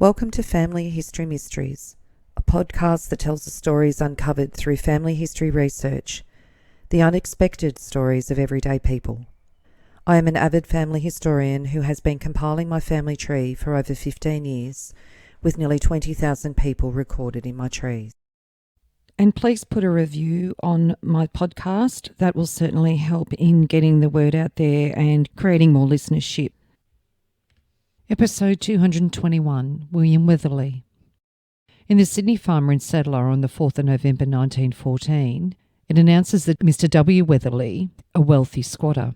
Welcome to Family History Mysteries, a podcast that tells the stories uncovered through family history research, the unexpected stories of everyday people. I am an avid family historian who has been compiling my family tree for over 15 years, with nearly 20,000 people recorded in my trees. And please put a review on my podcast. That will certainly help in getting the word out there and creating more listenership. Episode 221, William Weatherly. In the Sydney Farmer and Settler on the 4th of November 1914, it announces that Mr. W. Weatherly, a wealthy squatter.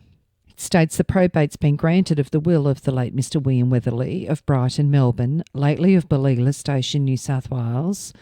It states the probate's been granted of the will of the late Mr. William Weatherly of Brighton, Melbourne, lately of Billilla Station, New South Wales,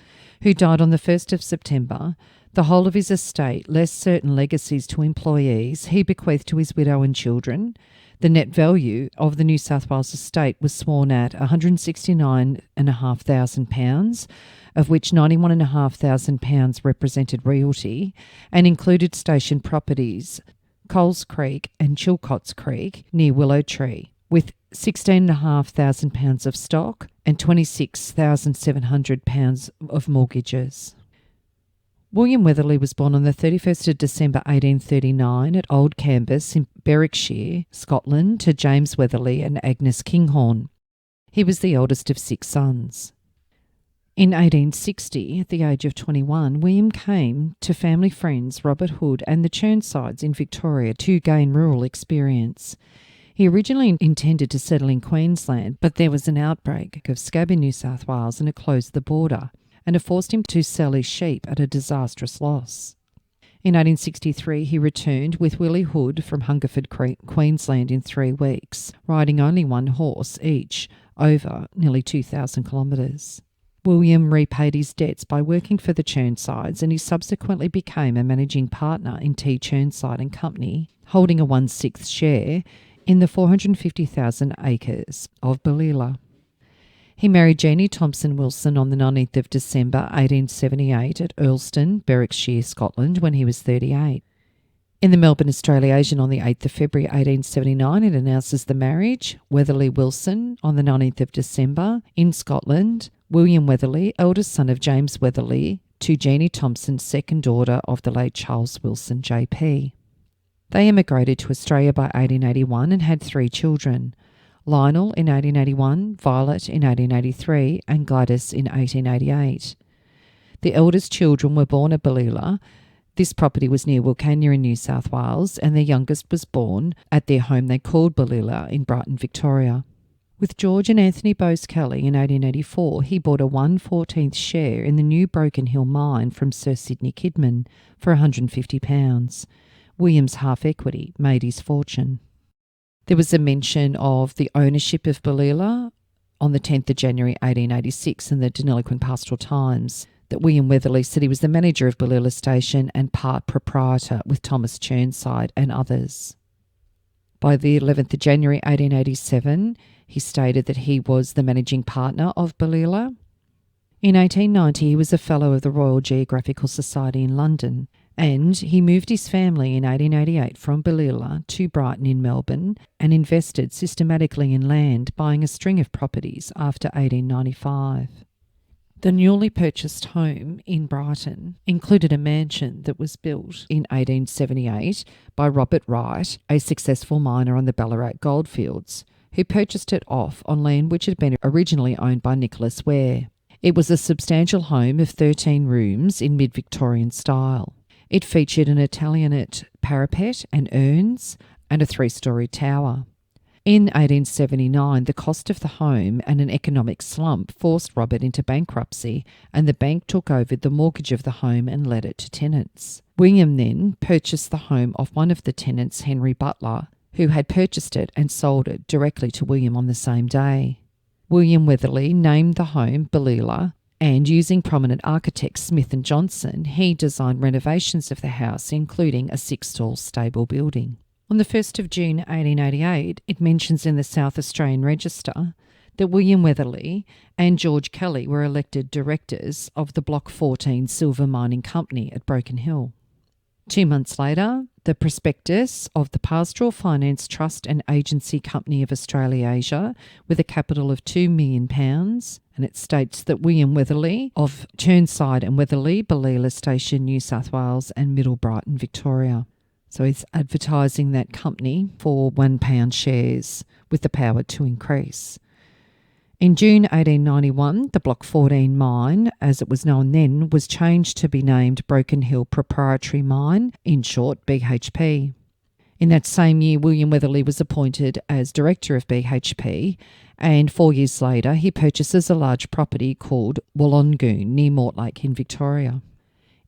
who died on the 1st of September, the whole of his estate, less certain legacies to employees, he bequeathed to his widow and children. The net value of the New South Wales estate was sworn at £169,500, of which £91,500 represented realty and included station properties, Coles Creek and Chilcots Creek near Willow Tree, with £16,500 of stock and £26,700 of mortgages. William Weatherly was born on the 31st of December 1839 at Old Cambus in Berwickshire, Scotland, to James Weatherly and Agnes Kinghorn. He was the eldest of 6 sons. In 1860, at the age of 21, William came to family friends Robert Hood and the Churnsides in Victoria to gain rural experience. He originally intended to settle in Queensland, but there was an outbreak of scab in New South Wales and it closed the border, and it forced him to sell his sheep at a disastrous loss. In 1863, he returned with Willie Hood from Hungerford, Queensland in 3 weeks, riding only one horse each over nearly 2,000 kilometres. William repaid his debts by working for the Churnsides, and he subsequently became a managing partner in T. Churnside and Company, holding a 1/6 share in the 450,000 acres of Billilla. He married Jeanie Thompson Wilson on the 19th of December 1878 at Earlston, Berwickshire, Scotland, when he was 38. In the Melbourne Australiasian on the 8th of February 1879, it announces the marriage. Weatherly Wilson on the 19th of December in Scotland. William Weatherly, eldest son of James Weatherly, to Jeanie Thompson, second daughter of the late Charles Wilson, JP. They emigrated to Australia by 1881 and had 3 children. Lionel in 1881, Violet in 1883 and Gladys in 1888. The eldest children were born at Billilla. This property was near Wilcannia in New South Wales, and their youngest was born at their home they called Billilla in Brighton, Victoria. With George and Anthony Bose Kelly in 1884, he bought a 1/14 share in the new Broken Hill mine from Sir Sidney Kidman for £150. William's half equity made his fortune. There was a mention of the ownership of Billilla on the 10th of January 1886 in the Deniliquin Pastoral Times, that William Weatherly said he was the manager of Billilla Station and part proprietor with Thomas Churnside and others. By the 11th of January 1887, he stated that he was the managing partner of Billilla. In 1890, he was a Fellow of the Royal Geographical Society in London, and he moved his family in 1888 from Billilla to Brighton in Melbourne and invested systematically in land, buying a string of properties after 1895. The newly purchased home in Brighton included a mansion that was built in 1878 by Robert Wright, a successful miner on the Ballarat goldfields, who purchased it off on land which had been originally owned by Nicholas Ware. It was a substantial home of 13 rooms in mid-Victorian style. It featured an Italianate parapet and urns and a 3-storey tower. In 1879, the cost of the home and an economic slump forced Robert into bankruptcy, and the bank took over the mortgage of the home and let it to tenants. William then purchased the home of one of the tenants, Henry Butler, who had purchased it and sold it directly to William on the same day. William Weatherly named the home Billilla, and using prominent architect Smith and Johnson, he designed renovations of the house, including a 6-stall stable building. On the 1st of June 1888, it mentions in the South Australian Register that William Weatherly and George Kelly were elected directors of the Block 14 Silver Mining Company at Broken Hill. 2 months later, the prospectus of the Pastoral Finance Trust and Agency Company of Australasia with a capital of £2 million, and it states that William Weatherly of Churnside and Weatherly, Billilla Station, New South Wales and Middle Brighton, Victoria. So he's advertising that company for £1 shares with the power to increase. In June 1891, the Block 14 mine, as it was known then, was changed to be named Broken Hill Proprietary Mine, in short BHP. In that same year, William Weatherly was appointed as director of BHP, and 4 years later he purchases a large property called Wollongoon near Mortlake in Victoria.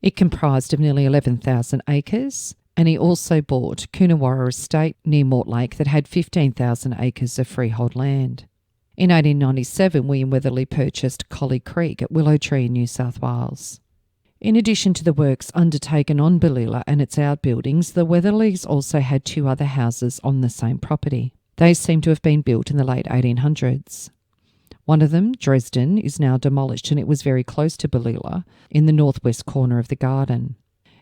It comprised of nearly 11,000 acres, and he also bought Coonawarra Estate near Mortlake that had 15,000 acres of freehold land. In 1897, William Weatherly purchased Collie Creek at Willow Tree in New South Wales. In addition to the works undertaken on Billilla and its outbuildings, the Weatherlys also had 2 other houses on the same property. They seem to have been built in the late 1800s. One of them, Dresden, is now demolished, and it was very close to Billilla in the northwest corner of the garden.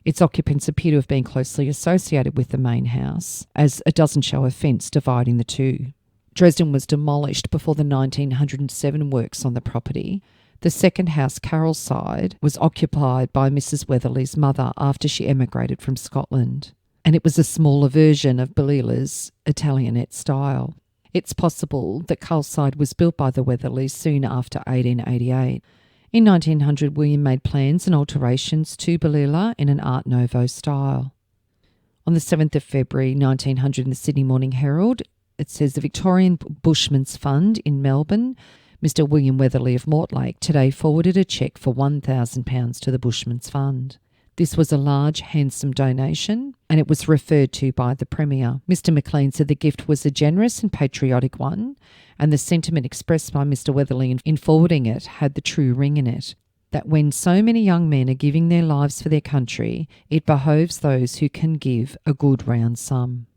Its occupants appear to have been closely associated with the main house, as it doesn't show a fence dividing the two. Dresden was demolished before the 1907 works on the property. The second house, Carrollside, was occupied by Mrs. Weatherly's mother after she emigrated from Scotland, and it was a smaller version of Billilla's Italianate style. It's possible that Carrollside was built by the Weatherlys soon after 1888. In 1900, William made plans and alterations to Billilla in an Art Nouveau style. On the 7th of February 1900 in the Sydney Morning Herald, it says the Victorian Bushmen's Fund in Melbourne, Mr. William Weatherly of Mortlake, today forwarded a cheque for £1,000 to the Bushmen's Fund. This was a large, handsome donation, and it was referred to by the Premier. Mr. McLean said the gift was a generous and patriotic one, and the sentiment expressed by Mr. Weatherly in forwarding it had the true ring in it, that when so many young men are giving their lives for their country, it behoves those who can give a good round sum.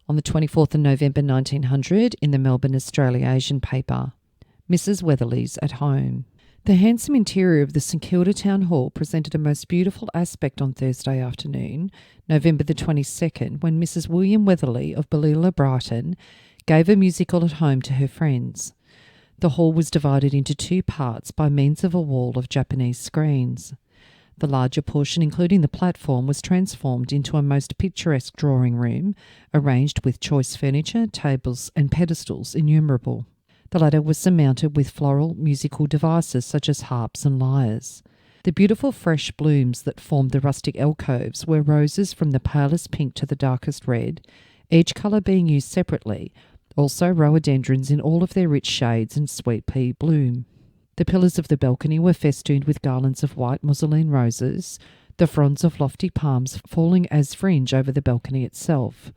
On the 24th of November 1900, in the Melbourne Australasian paper, Mrs. Weatherly's at home. The handsome interior of the St Kilda Town Hall presented a most beautiful aspect on Thursday afternoon, November the 22nd, when Mrs. William Weatherly of Billilla, Brighton, gave a musical at home to her friends. The hall was divided into 2 parts by means of a wall of Japanese screens. The larger portion, including the platform, was transformed into a most picturesque drawing room, arranged with choice furniture, tables and pedestals innumerable. The latter was surmounted with floral musical devices such as harps and lyres. The beautiful fresh blooms that formed the rustic alcoves were roses from the palest pink to the darkest red, each colour being used separately, also rhododendrons in all of their rich shades and sweet pea bloom. The pillars of the balcony were festooned with garlands of white mousseline roses, the fronds of lofty palms falling as fringe over the balcony itself.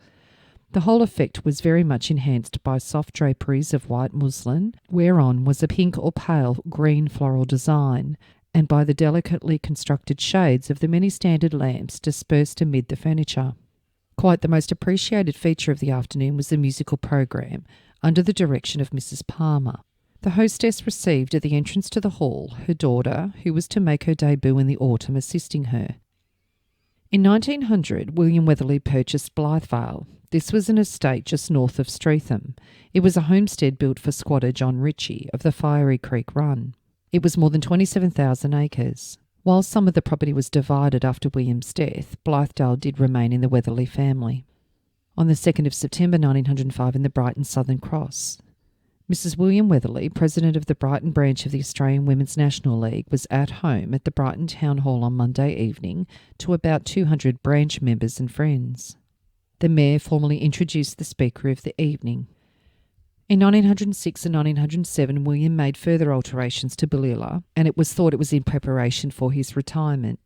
The whole effect was very much enhanced by soft draperies of white muslin, whereon was a pink or pale green floral design, and by the delicately constructed shades of the many standard lamps dispersed amid the furniture. Quite the most appreciated feature of the afternoon was the musical program, under the direction of Mrs. Palmer. The hostess received at the entrance to the hall her daughter, who was to make her debut in the autumn, assisting her. In 1900, William Weatherly purchased Blythevale. This was an estate just north of Streatham. It was a homestead built for squatter John Ritchie of the Fiery Creek Run. It was more than 27,000 acres. While some of the property was divided after William's death, Blythedale did remain in the Weatherly family. On the 2nd of September 1905 in the Brighton Southern Cross, Mrs. William Weatherly, president of the Brighton branch of the Australian Women's National League, was at home at the Brighton Town Hall on Monday evening to about 200 branch members and friends. The mayor formally introduced the speaker of the evening. In 1906 and 1907, William made further alterations to Billilla, and it was thought it was in preparation for his retirement.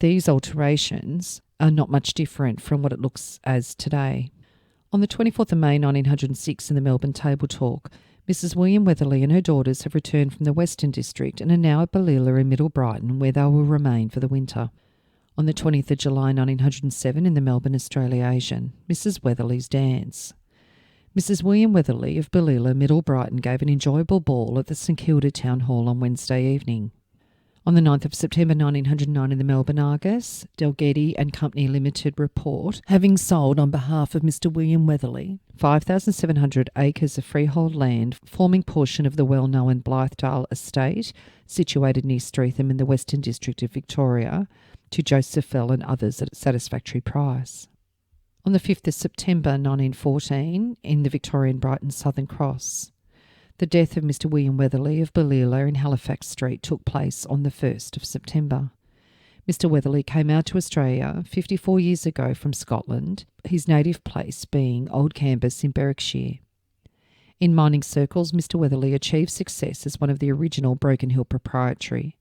These alterations are not much different from what it looks as today. On the 24th of May 1906 in the Melbourne Table Talk, Mrs. William Weatherly and her daughters have returned from the Western District and are now at Billilla in Middle Brighton, where they will remain for the winter. On the 20th of July 1907 in the Melbourne Australasian, Mrs. Weatherly's dance. Mrs. William Weatherly of Billilla, Middle Brighton, gave an enjoyable ball at the St Kilda Town Hall on Wednesday evening. On the 9th of September 1909 in the Melbourne Argus, Dalgety and Company Limited report having sold on behalf of Mr William Weatherly 5,700 acres of freehold land forming portion of the well-known Blythedale estate situated near Streatham in the Western District of Victoria to Joseph Fell and others at a satisfactory price. On the 5th of September 1914 in the Victorian Brighton Southern Cross, the death of Mr William Weatherly of Billilla in Halifax Street took place on the 1st of September. Mr Weatherly came out to Australia 54 years ago from Scotland, his native place being Old Cambus in Berwickshire. In mining circles, Mr Weatherly achieved success as one of the original Broken Hill proprietary.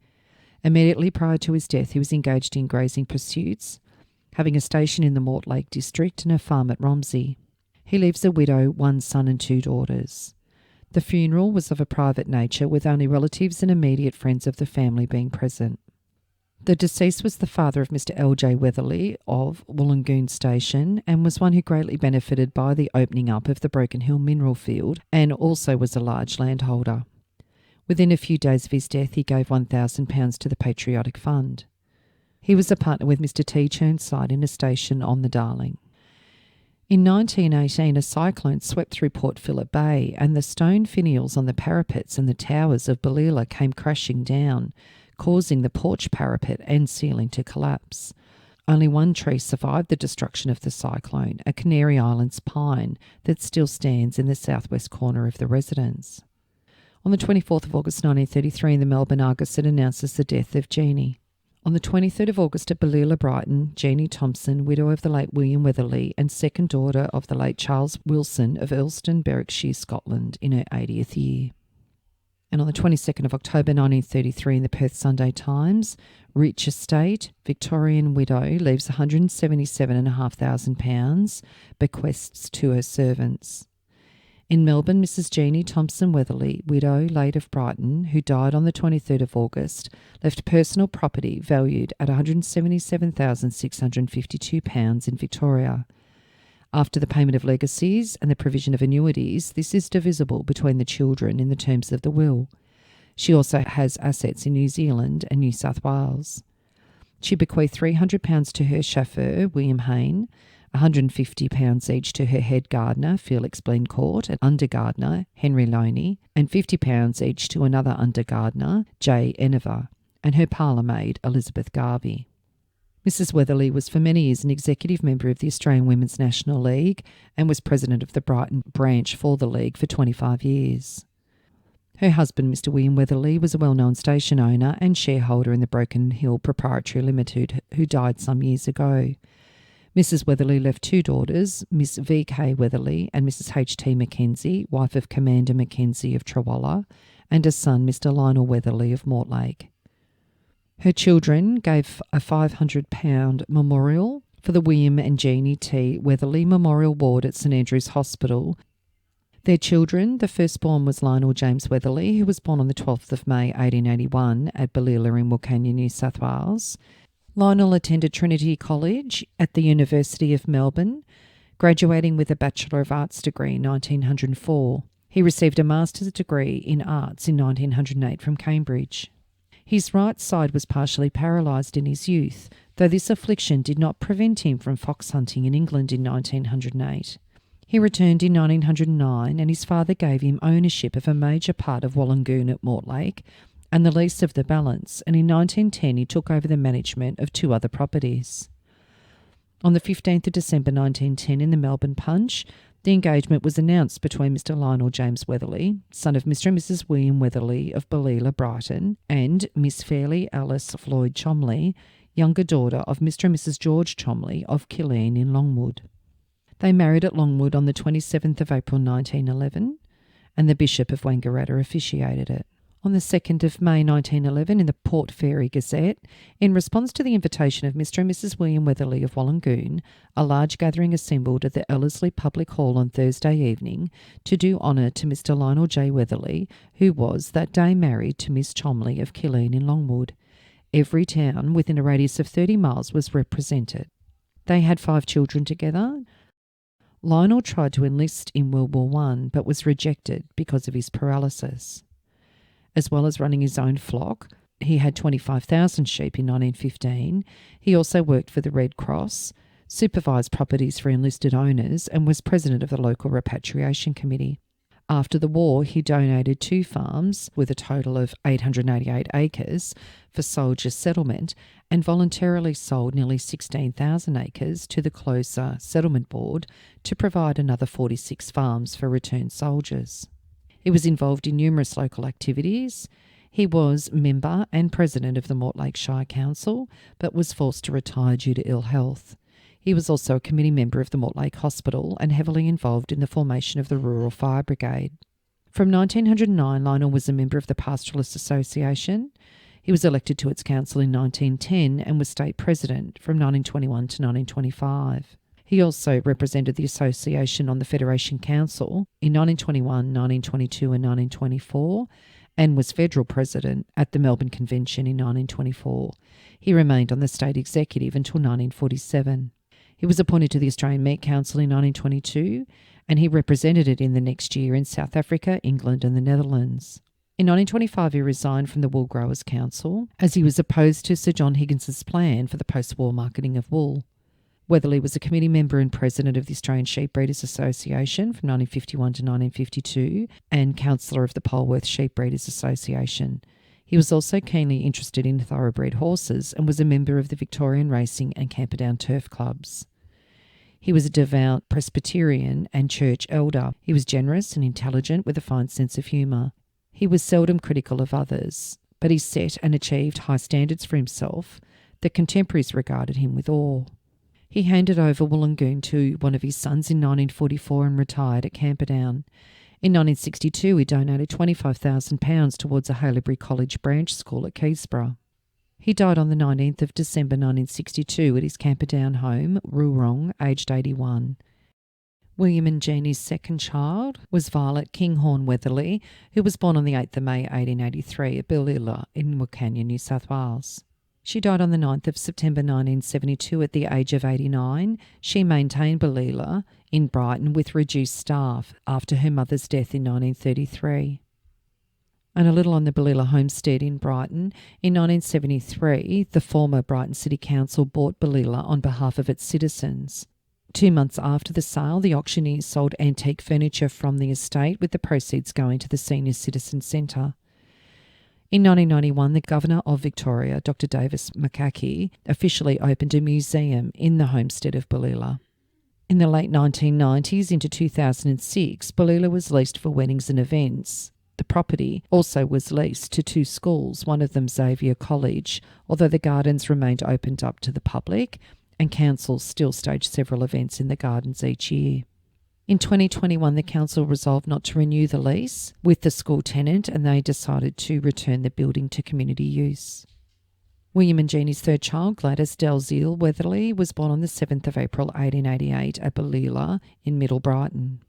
Immediately prior to his death, he was engaged in grazing pursuits, having a station in the Mortlake district and a farm at Romsey. He leaves a widow, one son and 2 daughters. The funeral was of a private nature, with only relatives and immediate friends of the family being present. The deceased was the father of Mr L.J. Weatherly of Wollongoon Station and was one who greatly benefited by the opening up of the Broken Hill mineral field and also was a large landholder. Within a few days of his death, he gave £1,000 to the Patriotic Fund. He was a partner with Mr T. Churnside in a station on the Darling. In 1918, a cyclone swept through Port Phillip Bay and the stone finials on the parapets and the towers of Billilla came crashing down, causing the porch parapet and ceiling to collapse. Only one tree survived the destruction of the cyclone, a Canary Islands pine that still stands in the southwest corner of the residence. On the 24th of August 1933 in the Melbourne Argus, it announces the death of Jeanie. On the 23rd of August at Billilla, Brighton, Jeanie Thompson, widow of the late William Weatherly and second daughter of the late Charles Wilson of Earlston, Berwickshire, Scotland, in her 80th year. And on the 22nd of October 1933 in the Perth Sunday Times, rich estate, Victorian widow leaves £177,500, bequests to her servants. In Melbourne, Mrs Jeanie Thompson Weatherly, widow, late of Brighton, who died on the 23rd of August, left personal property valued at £177,652 in Victoria. After the payment of legacies and the provision of annuities, this is divisible between the children in the terms of the will. She also has assets in New Zealand and New South Wales. She bequeathed £300 to her chauffeur, William Hayne, £150 each to her head gardener, Felix Blencourt, and under gardener, Henry Loney, and £50 each to another under gardener, J. Enever, and her parlour maid, Elizabeth Garvey. Mrs Weatherly was for many years an executive member of the Australian Women's National League and was president of the Brighton branch for the league for 25 years. Her husband, Mr William Weatherly, was a well-known station owner and shareholder in the Broken Hill Proprietary Limited, who died some years ago. Mrs Weatherly left 2 daughters, Miss V.K. Weatherly and Mrs H.T. Mackenzie, wife of Commander Mackenzie of Trawalla, and a son, Mr Lionel Weatherly of Mortlake. Her children gave a £500 memorial for the William and Jeanie T. Weatherly Memorial Ward at St Andrew's Hospital. Their children, the firstborn was Lionel James Weatherly, who was born on the 12th of May 1881 at Billilla in Wilcannia, New South Wales. Lionel attended Trinity College at the University of Melbourne, graduating with a Bachelor of Arts degree in 1904. He received a Master's degree in Arts in 1908 from Cambridge. His right side was partially paralysed in his youth, though this affliction did not prevent him from fox hunting in England in 1908. He returned in 1909 and his father gave him ownership of a major part of Wollongoon at Mortlake and the lease of the balance, and in 1910 he took over the management of 2 other properties. On the 15th of December 1910 in the Melbourne Punch, the engagement was announced between Mr Lionel James Weatherly, son of Mr and Mrs William Weatherly of Billilla, Brighton, and Miss Fairley Alice Floyd Chomley, younger daughter of Mr and Mrs George Chomley of Killeen in Longwood. They married at Longwood on the 27th of April 1911, and the Bishop of Wangaratta officiated it. On the 2nd of May 1911 in the Port Fairy Gazette, in response to the invitation of Mr and Mrs William Weatherly of Wollongoon, a large gathering assembled at the Ellerslie Public Hall on Thursday evening to do honour to Mr Lionel J. Weatherly, who was that day married to Miss Chomley of Killeen in Longwood. Every town within a radius of 30 miles was represented. They had 5 children together. Lionel tried to enlist in World War I, but was rejected because of his paralysis. As well as running his own flock, he had 25,000 sheep in 1915, he also worked for the Red Cross, supervised properties for enlisted owners, and was president of the local repatriation committee. After the war, he donated 2 farms with a total of 888 acres for soldiers' settlement and voluntarily sold nearly 16,000 acres to the closer settlement board to provide another 46 farms for returned soldiers. He was involved in numerous local activities. He was member and president of the Mortlake Shire Council, but was forced to retire due to ill health. He was also a committee member of the Mortlake Hospital and heavily involved in the formation of the Rural Fire Brigade. From 1909, Lionel was a member of the Pastoralist Association. He was elected to its council in 1910 and was state president from 1921 to 1925. He also represented the association on the Federation Council in 1921, 1922 and 1924 and was federal president at the Melbourne Convention in 1924. He remained on the state executive until 1947. He was appointed to the Australian Meat Council in 1922 and he represented it in the next year in South Africa, England and the Netherlands. In 1925 he resigned from the Wool Growers Council as he was opposed to Sir John Higgins's plan for the post-war marketing of wool. Weatherly was a committee member and president of the Australian Sheep Breeders Association from 1951 to 1952 and councillor of the Polwarth Sheep Breeders Association. He was also keenly interested in thoroughbred horses and was a member of the Victorian Racing and Camperdown Turf Clubs. He was a devout Presbyterian and church elder. He was generous and intelligent with a fine sense of humour. He was seldom critical of others, but he set and achieved high standards for himself that contemporaries regarded him with awe. He handed over Wollongoon to one of his sons in 1944 and retired at Camperdown. In 1962, he donated £25,000 towards a Haileybury College branch school at Keysborough. He died on the 19th of December 1962 at his Camperdown home, Roorong, aged 81. William and Jeannie's second child was Violet Kinghorn Weatherly, who was born on the 8th of May 1883 at Billilla in Wilcannia, New South Wales. She died on the 9th of September 1972 at the age of 89. She maintained Billilla in Brighton with reduced staff after her mother's death in 1933. And a little on the Billilla homestead in Brighton. In 1973, the former Brighton City Council bought Billilla on behalf of its citizens. 2 months after the sale, the auctioneers sold antique furniture from the estate, with the proceeds going to the Senior Citizen Centre. In 1991, the Governor of Victoria, Dr. Davis McCaughey, officially opened a museum in the homestead of Billilla. In the late 1990s into 2006, Billilla was leased for weddings and events. The property also was leased to 2 schools, one of them Xavier College, although the gardens remained opened up to the public and councils still stage several events in the gardens each year. In 2021, the council resolved not to renew the lease with the school tenant and they decided to return the building to community use. William and Jeannie's third child, Gladys Dalziel Weatherly, was born on the 7th of April 1888 at Billilla in Middle Brighton.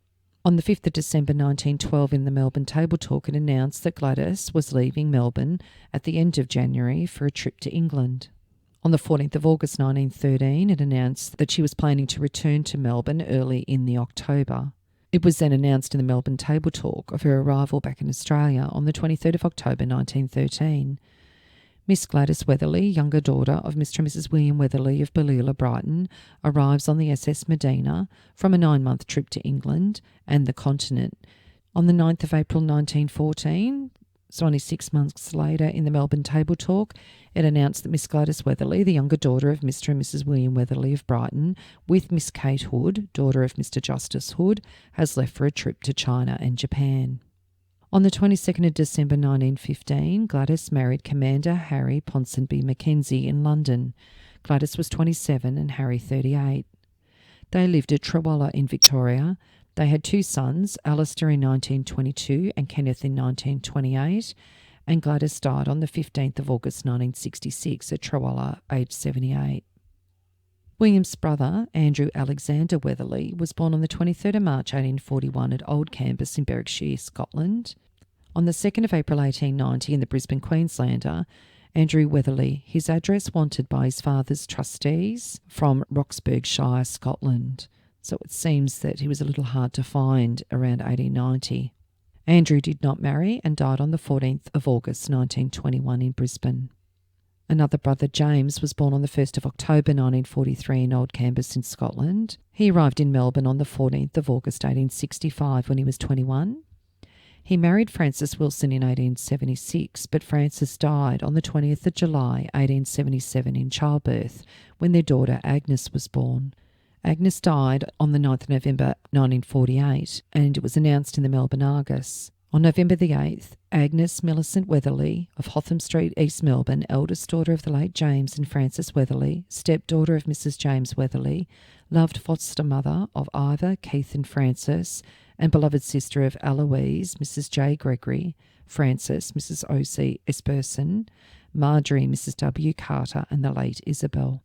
On the 5th of December 1912 in the Melbourne Table Talk, it announced that Gladys was leaving Melbourne at the end of January for a trip to England. On the 14th of August 1913, it announced that she was planning to return to Melbourne early in the October. It was then announced in the Melbourne Table Talk of her arrival back in Australia on the 23rd of October 1913. Miss Gladys Weatherly, younger daughter of Mr. and Mrs. William Weatherly of Billilla, Brighton, arrives on the SS Medina from a 9-month trip to England and the continent. On the 9th of April 1914, so only 6 months later in the Melbourne Table Talk, it announced that Miss Gladys Weatherly, the younger daughter of Mr. and Mrs. William Weatherly of Brighton, with Miss Kate Hood, daughter of Mr. Justice Hood, has left for a trip to China and Japan. On the 22nd of December 1915, Gladys married Commander Harry Ponsonby Mackenzie in London. Gladys was 27 and Harry 38. They lived at Trawalla in Victoria. They had 2 sons, Alistair in 1922 and Kenneth in 1928, and Gladys died on the 15th of August 1966 at Trawalla, aged 78. William's brother, Andrew Alexander Weatherly, was born on the 23rd of March 1841 at Old Cambus in Berwickshire, Scotland. On the 2nd of April 1890 in the Brisbane Queenslander, Andrew Weatherly, his address wanted by his father's trustees from Roxburgh Shire, Scotland. So it seems that he was a little hard to find around 1890. Andrew did not marry and died on the 14th of August 1921 in Brisbane. Another brother, James, was born on the 1st of October 1943 in Old Cambus in Scotland. He arrived in Melbourne on the 14th of August 1865 when he was 21. He married Frances Wilson in 1876, but Frances died on the 20th of July 1877 in childbirth when their daughter Agnes was born. Agnes died on the 9th of November 1948 and it was announced in the Melbourne Argus. On November the 8th, Agnes Millicent Weatherly of Hotham Street, East Melbourne, eldest daughter of the late James and Frances Weatherly, stepdaughter of Mrs. James Weatherly, loved foster mother of Ivor, Keith and Frances, and beloved sister of Eloise, Mrs. J. Gregory, Frances, Mrs. O.C. Esperson, Marjorie, Mrs. W. Carter, and the late Isabel.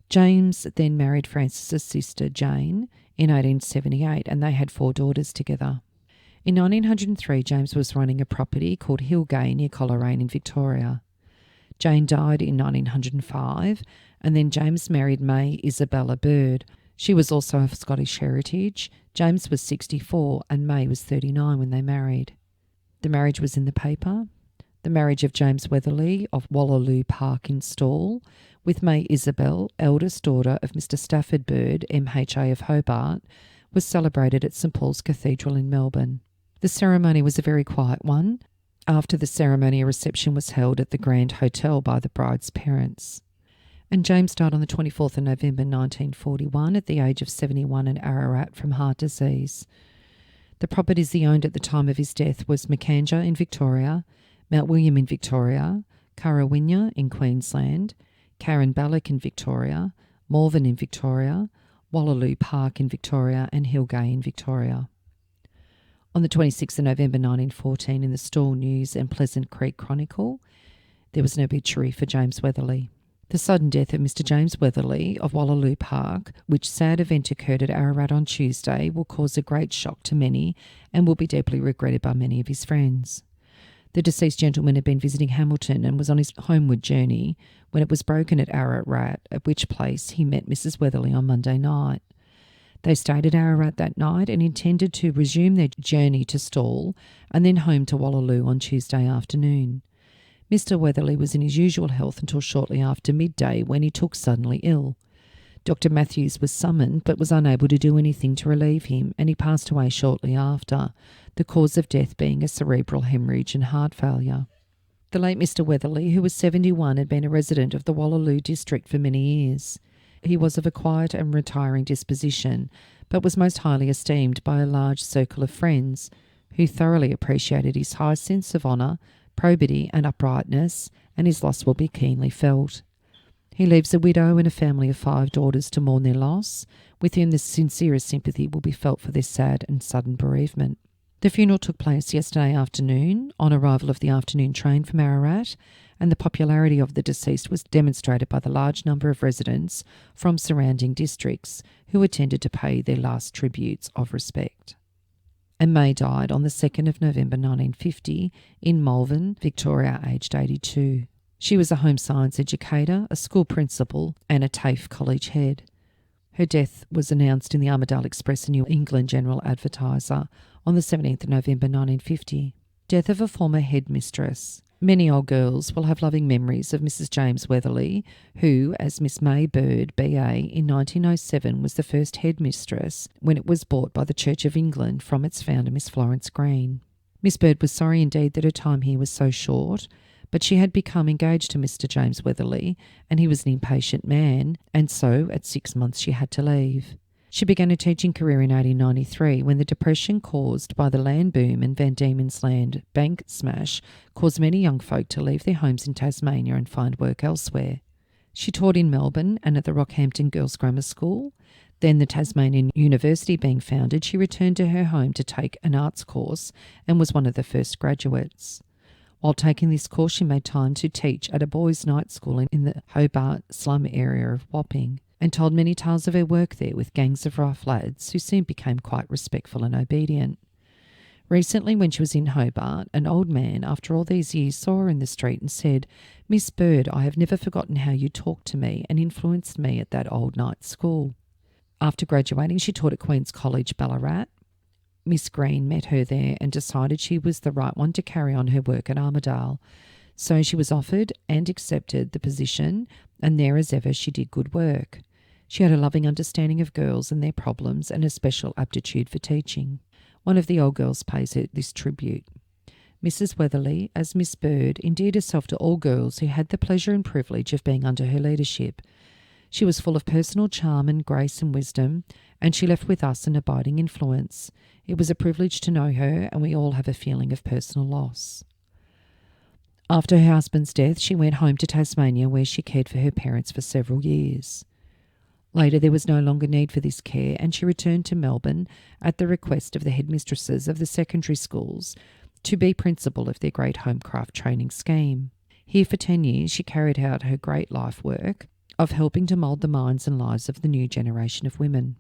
James then married Frances's sister Jane in 1878 and they had 4 daughters together. In 1903, James was running a property called Hillgay near Coleraine in Victoria. Jane died in 1905 and then James married May Isabella Bird. She was also of Scottish heritage. James was 64 and May was 39 when they married. The marriage was in the paper. The marriage of James Weatherly of Wallaloo Park in Stawell with May Isabel, eldest daughter of Mr. Stafford Bird, MHA of Hobart, was celebrated at St Paul's Cathedral in Melbourne. The ceremony was a very quiet one. After the ceremony, a reception was held at the Grand Hotel by the bride's parents. And James died on the 24th of November 1941 at the age of 71 in Ararat from heart disease. The properties he owned at the time of his death was Macanja in Victoria, Mount William in Victoria, Currawinya in Queensland, Carinballoch in Victoria, Malvern in Victoria, Wallaloo Park in Victoria and Hillgay in Victoria. On the 26th of November 1914 in the Stawell News and Pleasant Creek Chronicle, there was an obituary for James Weatherly. The sudden death of Mr. James Weatherly of Wallaloo Park, which sad event occurred at Ararat on Tuesday, will cause a great shock to many and will be deeply regretted by many of his friends. The deceased gentleman had been visiting Hamilton and was on his homeward journey when it was broken at Ararat, at which place he met Mrs. Weatherly on Monday night. They stayed at Ararat that night and intended to resume their journey to Stawell and then home to Wallaloo on Tuesday afternoon. Mr. Weatherly was in his usual health until shortly after midday when he took suddenly ill. Dr. Matthews was summoned but was unable to do anything to relieve him and he passed away shortly after, the cause of death being a cerebral hemorrhage and heart failure. The late Mr. Weatherly, who was 71, had been a resident of the Wallaloo district for many years. He was of a quiet and retiring disposition, but was most highly esteemed by a large circle of friends, who thoroughly appreciated his high sense of honour, probity and uprightness, and his loss will be keenly felt. He leaves a widow and a family of 5 daughters to mourn their loss, with whom the sincerest sympathy will be felt for their sad and sudden bereavement. The funeral took place yesterday afternoon on arrival of the afternoon train from Ararat, and the popularity of the deceased was demonstrated by the large number of residents from surrounding districts who attended to pay their last tributes of respect. And May died on the 2nd of November 1950 in Malvern, Victoria, aged 82. She was a home science educator, a school principal and a TAFE college head. Her death was announced in the Armidale Express and New England General Advertiser on the 17th of November 1950. Death of a former headmistress. Many old girls will have loving memories of Mrs. James Weatherly, who, as Miss May Bird, B.A., in 1907 was the first headmistress when it was bought by the Church of England from its founder, Miss Florence Green. Miss Bird was sorry indeed that her time here was so short, but she had become engaged to Mr. James Weatherly, and he was an impatient man, and so at 6 months she had to leave. She began a teaching career in 1893 when the depression caused by the land boom and Van Diemen's Land bank smash caused many young folk to leave their homes in Tasmania and find work elsewhere. She taught in Melbourne and at the Rockhampton Girls' Grammar School. Then, the Tasmanian University being founded, she returned to her home to take an arts course and was one of the first graduates. While taking this course, she made time to teach at a boys' night school in the Hobart slum area of Wapping, and told many tales of her work there with gangs of rough lads who soon became quite respectful and obedient. Recently, when she was in Hobart, an old man, after all these years, saw her in the street and said, "Miss Bird, I have never forgotten how you talked to me and influenced me at that old night school." After graduating, she taught at Queen's College, Ballarat. Miss Green met her there and decided she was the right one to carry on her work at Armadale. So she was offered and accepted the position, and there as ever she did good work. She had a loving understanding of girls and their problems and a special aptitude for teaching. One of the old girls pays her this tribute. Mrs. Weatherly, as Miss Bird, endeared herself to all girls who had the pleasure and privilege of being under her leadership. She was full of personal charm and grace and wisdom, and she left with us an abiding influence. It was a privilege to know her, and we all have a feeling of personal loss. After her husband's death, she went home to Tasmania, where she cared for her parents for several years. Later, there was no longer need for this care, and she returned to Melbourne at the request of the headmistresses of the secondary schools to be principal of their great homecraft training scheme. Here for 10 years, she carried out her great life work of helping to mould the minds and lives of the new generation of women.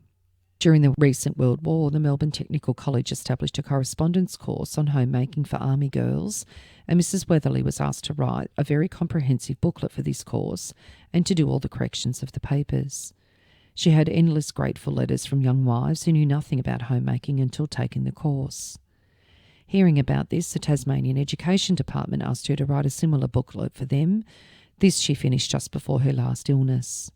During the recent World War, the Melbourne Technical College established a correspondence course on homemaking for Army girls, and Mrs. Weatherly was asked to write a very comprehensive booklet for this course and to do all the corrections of the papers. She had endless grateful letters from young wives who knew nothing about homemaking until taking the course. Hearing about this, the Tasmanian Education Department asked her to write a similar booklet for them. This she finished just before her last illness.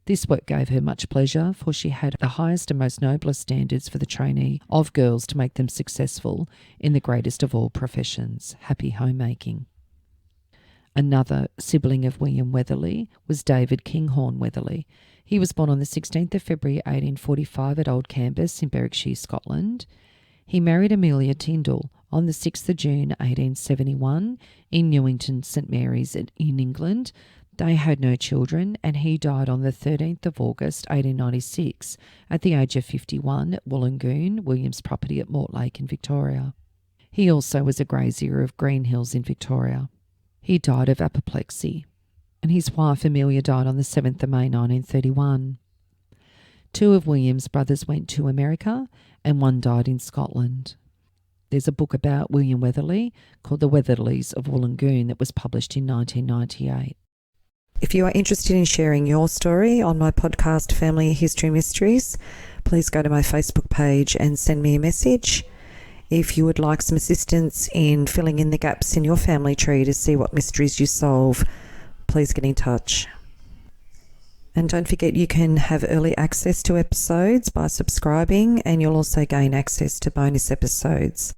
This work gave her much pleasure, for she had the highest and most noblest standards for the trainee of girls to make them successful in the greatest of all professions, happy homemaking. Another sibling of William Weatherly was David Kinghorn Weatherly. He was born on the 16th of February 1845 at Old Cambus in Berwickshire, Scotland. He married Amelia Tyndall on the 6th of June 1871 in Newington St Mary's in England. They had no children, and he died on the 13th of August 1896 at the age of 51 at Wollongoon, William's property at Mortlake in Victoria. He also was a grazier of Green Hills in Victoria. He died of apoplexy, and his wife Amelia died on the 7th of May 1931. Two of William's brothers went to America, and one died in Scotland. There's a book about William Weatherly called The Weatherlys of Wollongoon that was published in 1998. If you are interested in sharing your story on my podcast, Family History Mysteries, please go to my Facebook page and send me a message. If you would like some assistance in filling in the gaps in your family tree to see what mysteries you solve, please get in touch. And don't forget, you can have early access to episodes by subscribing, and you'll also gain access to bonus episodes.